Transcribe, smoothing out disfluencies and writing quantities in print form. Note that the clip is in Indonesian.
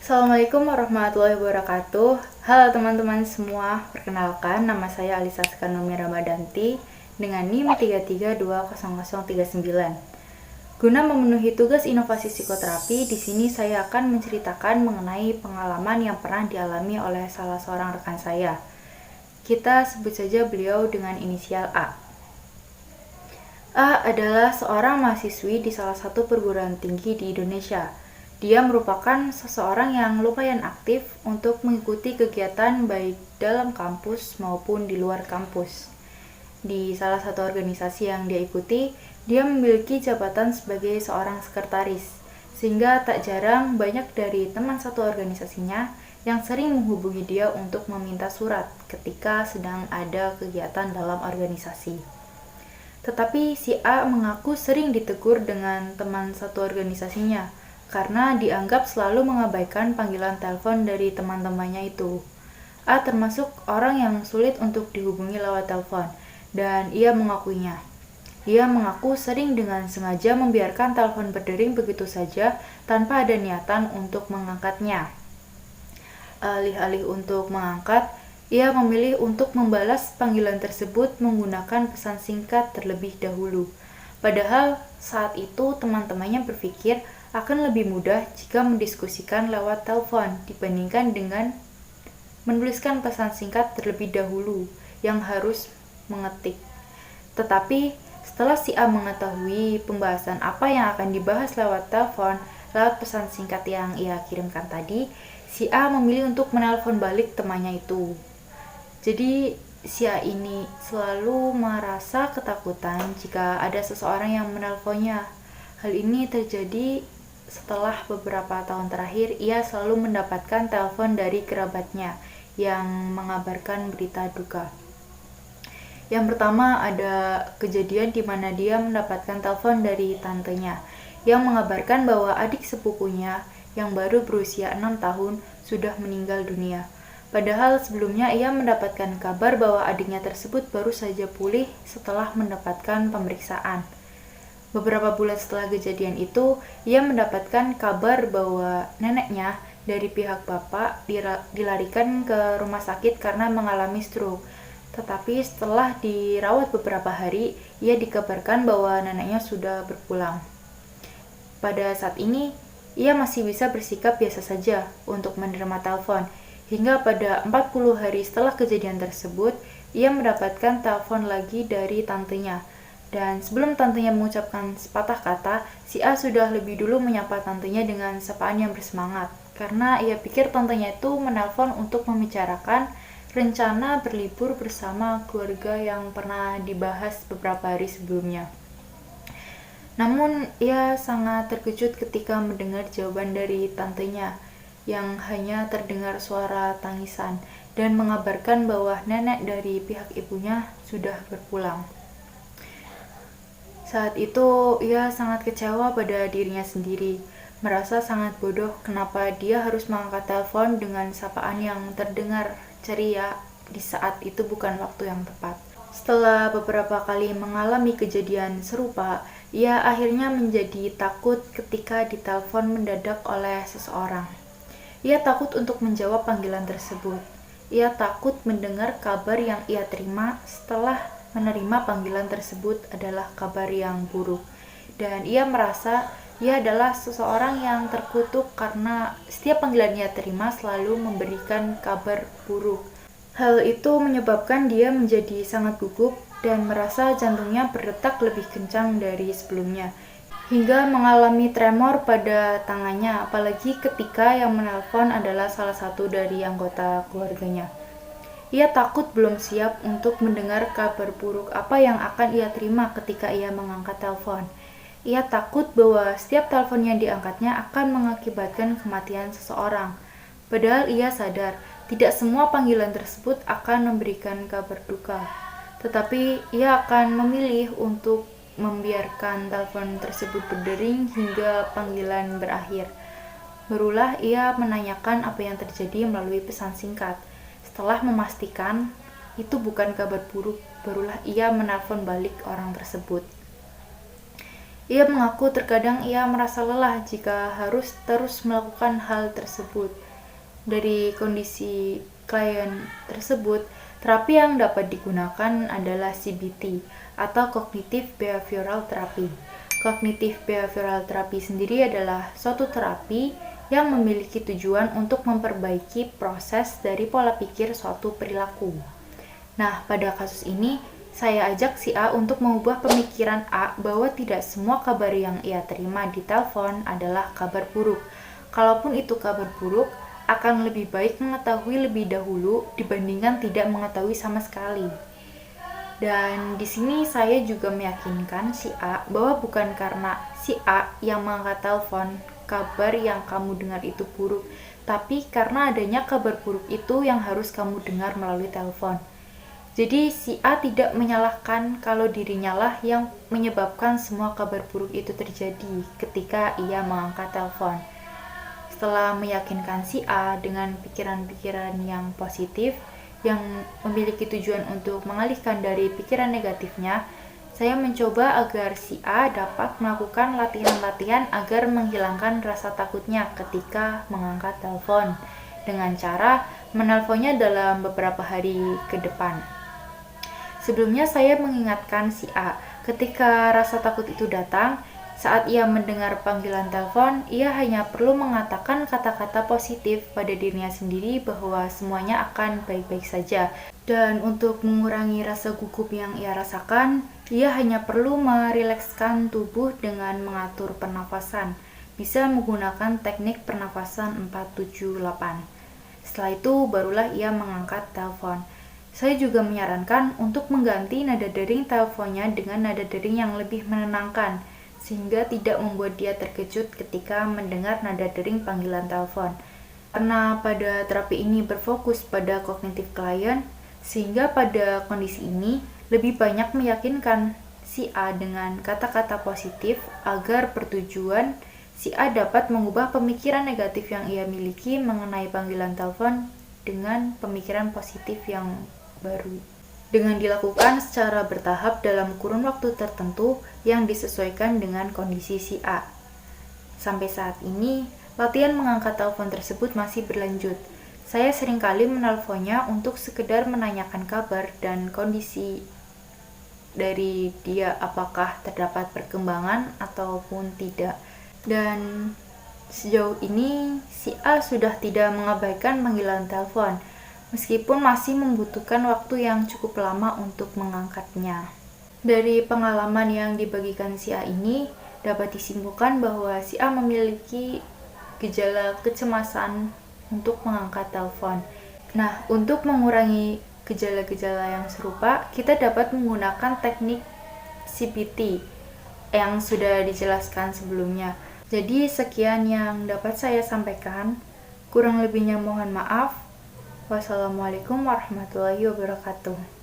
Assalamualaikum warahmatullahi wabarakatuh. Halo teman-teman semua, perkenalkan nama saya Alisa Sekanumi Ramadanti dengan NIM 3320039. Guna memenuhi tugas inovasi psikoterapi, di sini saya akan menceritakan mengenai pengalaman yang pernah dialami oleh salah seorang rekan saya. Kita sebut saja beliau dengan inisial A. A adalah seorang mahasiswi di salah satu perguruan tinggi di Indonesia. Dia merupakan seseorang yang lumayan aktif untuk mengikuti kegiatan baik dalam kampus maupun di luar kampus. Di salah satu organisasi yang dia ikuti, dia memiliki jabatan sebagai seorang sekretaris, sehingga tak jarang banyak dari teman satu organisasinya yang sering menghubungi dia untuk meminta surat ketika sedang ada kegiatan dalam organisasi. Tetapi si A mengaku sering ditegur dengan teman satu organisasinya karena dianggap selalu mengabaikan panggilan telepon dari teman-temannya itu. A termasuk orang yang sulit untuk dihubungi lewat telepon, dan ia mengakuinya. Ia mengaku sering dengan sengaja membiarkan telepon berdering begitu saja tanpa ada niatan untuk mengangkatnya. Alih-alih untuk mengangkat, ia memilih untuk membalas panggilan tersebut menggunakan pesan singkat terlebih dahulu. Padahal saat itu teman-temannya berpikir akan lebih mudah jika mendiskusikan lewat telepon dibandingkan dengan menuliskan pesan singkat terlebih dahulu yang harus mengetik. Tetapi setelah si A mengetahui pembahasan apa yang akan dibahas lewat telepon, lewat pesan singkat yang ia kirimkan tadi, si A memilih untuk menelpon balik temannya itu. Jadi si A ini selalu merasa ketakutan jika ada seseorang yang menelponnya. Hal ini terjadi setelah beberapa tahun terakhir ia selalu mendapatkan telepon dari kerabatnya yang mengabarkan berita duka. Yang pertama ada kejadian di mana dia mendapatkan telepon dari tantenya yang mengabarkan bahwa adik sepupunya yang baru berusia 6 tahun sudah meninggal dunia. Padahal sebelumnya ia mendapatkan kabar bahwa adiknya tersebut baru saja pulih setelah mendapatkan pemeriksaan. Beberapa bulan setelah kejadian itu, ia mendapatkan kabar bahwa neneknya dari pihak bapak dilarikan ke rumah sakit karena mengalami stroke. Tetapi setelah dirawat beberapa hari, ia dikabarkan bahwa neneknya sudah berpulang. Pada saat ini, ia masih bisa bersikap biasa saja untuk menerima telepon. Hingga pada 40 hari setelah kejadian tersebut, ia mendapatkan telepon lagi dari tantenya. Dan sebelum tantenya mengucapkan sepatah kata, si A sudah lebih dulu menyapa tantenya dengan sapaan yang bersemangat. Karena ia pikir tantenya itu menelpon untuk membicarakan rencana berlibur bersama keluarga yang pernah dibahas beberapa hari sebelumnya. Namun ia sangat terkejut ketika mendengar jawaban dari tantenya yang hanya terdengar suara tangisan dan mengabarkan bahwa nenek dari pihak ibunya sudah berpulang. Saat itu ia sangat kecewa pada dirinya sendiri, merasa sangat bodoh kenapa dia harus mengangkat telepon dengan sapaan yang terdengar ceria di saat itu bukan waktu yang tepat. Setelah beberapa kali mengalami kejadian serupa, ia akhirnya menjadi takut ketika ditelepon mendadak oleh seseorang. Ia takut untuk menjawab panggilan tersebut. Ia takut mendengar kabar yang ia terima setelah menerima panggilan tersebut adalah kabar yang buruk. Dan ia merasa ia adalah seseorang yang terkutuk karena setiap panggilan ia terima selalu memberikan kabar buruk. Hal itu menyebabkan dia menjadi sangat gugup dan merasa jantungnya berdetak lebih kencang dari sebelumnya, hingga mengalami tremor pada tangannya, apalagi ketika yang menelpon adalah salah satu dari anggota keluarganya. Ia takut belum siap untuk mendengar kabar buruk apa yang akan ia terima ketika ia mengangkat telepon. Ia takut bahwa setiap telepon yang diangkatnya akan mengakibatkan kematian seseorang. Padahal ia sadar, tidak semua panggilan tersebut akan memberikan kabar duka. Tetapi ia akan memilih untuk membiarkan telepon tersebut berdering hingga panggilan berakhir. Barulah ia menanyakan apa yang terjadi melalui pesan singkat. Setelah memastikan itu bukan kabar buruk, barulah ia menelpon balik orang tersebut. Ia mengaku terkadang ia merasa lelah jika harus terus melakukan hal tersebut. Dari kondisi klien tersebut, terapi yang dapat digunakan adalah CBT atau Cognitive Behavioral Therapy. Cognitive Behavioral Therapy sendiri adalah suatu terapi yang memiliki tujuan untuk memperbaiki proses dari pola pikir suatu perilaku. Nah, pada kasus ini, saya ajak si A untuk mengubah pemikiran A bahwa tidak semua kabar yang ia terima di telepon adalah kabar buruk. Kalaupun itu kabar buruk, akan lebih baik mengetahui lebih dahulu dibandingkan tidak mengetahui sama sekali. Dan di sini saya juga meyakinkan si A bahwa bukan karena si A yang mengangkat telepon kabar yang kamu dengar itu buruk, tapi karena adanya kabar buruk itu yang harus kamu dengar melalui telepon. Jadi si A tidak menyalahkan kalau dirinya lah yang menyebabkan semua kabar buruk itu terjadi ketika ia mengangkat telepon. Setelah meyakinkan si A dengan pikiran-pikiran yang positif, yang memiliki tujuan untuk mengalihkan dari pikiran negatifnya, saya mencoba agar si A dapat melakukan latihan-latihan agar menghilangkan rasa takutnya ketika mengangkat telepon dengan cara menelponnya dalam beberapa hari ke depan. Sebelumnya saya mengingatkan si A, ketika rasa takut itu datang, saat ia mendengar panggilan telepon, ia hanya perlu mengatakan kata-kata positif pada dirinya sendiri bahwa semuanya akan baik-baik saja. Dan untuk mengurangi rasa gugup yang ia rasakan, ia hanya perlu merilekskan tubuh dengan mengatur pernafasan. Bisa menggunakan teknik pernafasan 478. Setelah itu barulah ia mengangkat telepon. Saya juga menyarankan untuk mengganti nada dering teleponnya dengan nada dering yang lebih menenangkan, sehingga tidak membuat dia terkejut ketika mendengar nada dering panggilan telepon. Karena pada terapi ini berfokus pada kognitif klien, sehingga pada kondisi ini lebih banyak meyakinkan si A dengan kata-kata positif agar bertujuan si A dapat mengubah pemikiran negatif yang ia miliki mengenai panggilan telepon dengan pemikiran positif yang baru. Dengan dilakukan secara bertahap dalam kurun waktu tertentu yang disesuaikan dengan kondisi si A. Sampai saat ini, latihan mengangkat telepon tersebut masih berlanjut. Saya seringkali menelponnya untuk sekedar menanyakan kabar dan kondisi dari dia, apakah terdapat perkembangan ataupun tidak. Dan sejauh ini, si A sudah tidak mengabaikan panggilan telepon, meskipun masih membutuhkan waktu yang cukup lama untuk mengangkatnya. Dari pengalaman yang dibagikan si A ini, dapat disimpulkan bahwa si A memiliki gejala kecemasan untuk mengangkat telepon. Nah, untuk mengurangi gejala-gejala yang serupa, kita dapat menggunakan teknik CBT yang sudah dijelaskan sebelumnya. Jadi, sekian yang dapat saya sampaikan. Kurang lebihnya mohon maaf. Wassalamualaikum warahmatullahi wabarakatuh.